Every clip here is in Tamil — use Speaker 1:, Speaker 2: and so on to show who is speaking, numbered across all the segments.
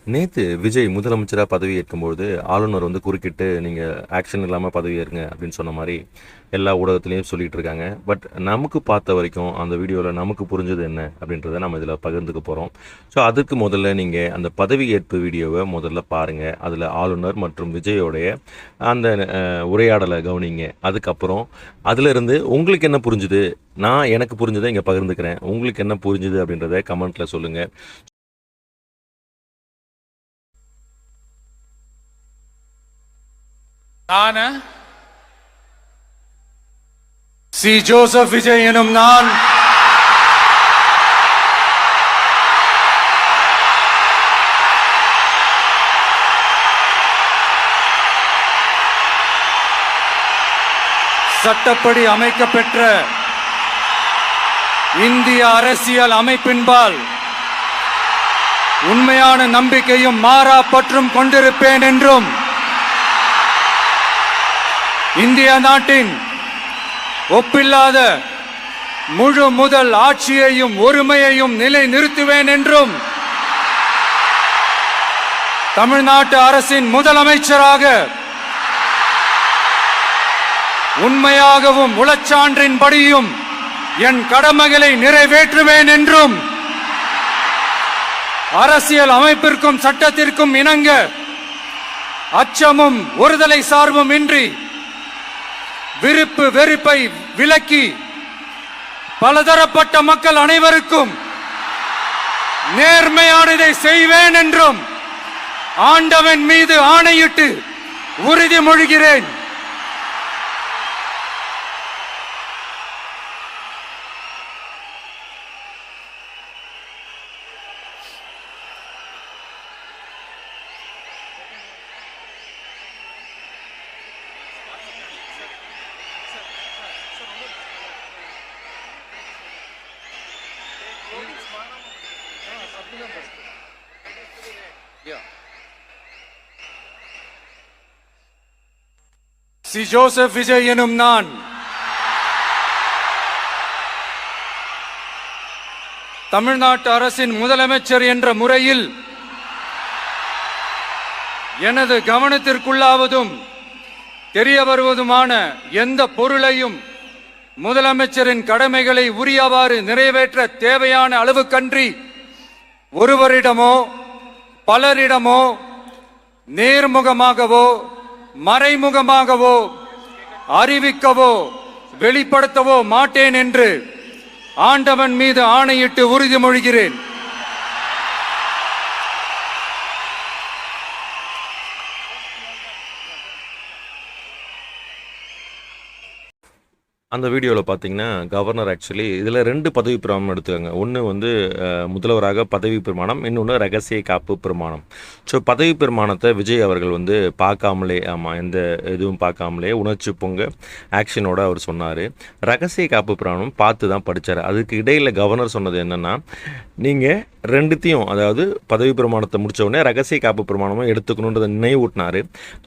Speaker 1: நேத்து விஜய் முதலமைச்சரா பதவி ஏற்கும்பொழுது, ஆளுநர் வந்து குறுக்கிட்டு, "நீங்க ஆக்ஷன் இல்லாம பதவி ஏறுங்க" அப்படின்னு சொன்ன மாரி, எல்லா ஊடகத்திலயும் சொல்லிட்டு இருக்காங்க. பட் நமக்கு பார்த்த வரைக்கும், அந்த வீடியோல நமக்கு புரிஞ்சது என்ன அப்படின்றத நம்ம இதில பகிர்ந்துக்க போறோம். ஸோ அதுக்கு முதல்ல நீங்க அந்த பதவியேற்பு வீடியோவ முதல்ல பாருங்க. அதில ஆளுநர் மற்றும் விஜயோடைய அந்த உரையாடல கவனிங்க. அதுக்கப்புறம் அதிலிருந்து உங்களுக்கு என்ன புரிஞ்சுது? நான் எனக்கு புரிஞ்சத இங்க பகிர்ந்துக்கிறேன். உங்களுக்கு என்ன புரிஞ்சுது அப்படின்றத கமெண்ட்ல சொல்லுங்க.
Speaker 2: நான் சி ஜோசப் விஜய் எனும் நான் சட்டப்படி அமைக்கப்பெற்ற இந்திய அரசியல் அமைப்பின்பால் உண்மையான நம்பிக்கையும் மாறா பற்றும் கொண்டிருப்பேன் என்றும் இந்திய நாட்டின் ஒப்பில்லாத முழு முதல் ஆட்சியையும் ஒருமையையும் நிலை நிறுத்துவேன் என்றும் தமிழ்நாட்டு அரசின் முதலமைச்சராக உண்மையாகவும் உளச்சான்றின்படியும் என் கடமைகளை நிறைவேற்றுவேன் என்றும் அரசியல் அமைப்பிற்கும் சட்டத்திற்கும் இணங்க அச்சமும் ஒருதலை சார்பும் இன்றி விருப்பு வெறுப்பை விலக்கி பலதரப்பட்ட மக்கள் அனைவருக்கும் நேர்மையானதை செய்வேன் என்றும் ஆண்டவன் மீது ஆணையிட்டு உறுதிமொழிகிறேன். சி ஜோசப் விஜய் எனும் நான் தமிழ்நாட்டு அரசின் முதலமைச்சர் என்ற முறையில் எனது கவனத்திற்குள்ளாவதும் தெரிய வருவதுமான எந்த பொருளையும் முதலமைச்சரின் கடமைகளை உரியவாறு நிறைவேற்ற தேவையான அளவுக்கன்றி ஒருவரிடமோ பலரிடமோ நேர்முகமாகவோ மறைமுகமாகவோ அறிவிக்கவோ வெளிப்படுத்தவோ மாட்டேன் என்று ஆண்டவன் மீது ஆணையிட்டு உறுதிமொழிகிறேன்.
Speaker 1: அந்த வீடியோவில் பார்த்தீங்கன்னா, கவர்னர் ஆக்சுவலி இதில் 2 பதவி பிரமாணம் எடுத்துக்காங்க. ஒன்று வந்து முதல்வராக பதவி பிரமாணம், இன்னொன்று ரகசிய காப்பு பிரமாணம். ஸோ பதவி பிரமாணத்தை விஜய் அவர்கள் வந்து பார்க்காமலே, எந்த இதுவும் பார்க்காமலே உணர்ச்சி பொங்க ஆக்ஷனோட அவர் சொன்னார். ரகசிய காப்பு பிரமாணம் பார்த்து தான் படித்தார். அதுக்கு இடையில் கவர்னர் சொன்னது என்னென்னா, நீங்கள் ரெண்டுத்தையும், அதாவது பதவி பிரமாணத்தை முடித்த உடனே ரகசிய காப்பு பிரமாணமும் எடுத்துக்கணுன்றதை நினைவூட்டினார்.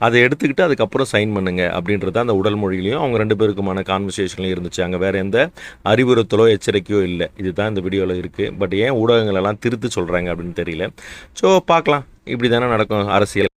Speaker 1: அதை எடுத்துக்கிட்டு அதுக்கப்புறம் சைன் பண்ணுங்க அப்படின்றது அந்த உடல் மொழியிலையும் அவங்க 2 பேருக்குமான கான்வர்சேஷன்லையும் இருந்துச்சு. அங்கே வேறு எந்த அறிவுறுத்தலோ எச்சரிக்கையோ இல்லை. இதுதான் இந்த வீடியோவில் இருக்குது. பட் ஏன் ஊடகங்கள் எல்லாம் திருத்து சொல்கிறாங்க அப்படின்னு தெரியல. ஸோ பார்க்கலாம், இப்படி தானே நடக்கும் அரசியல்.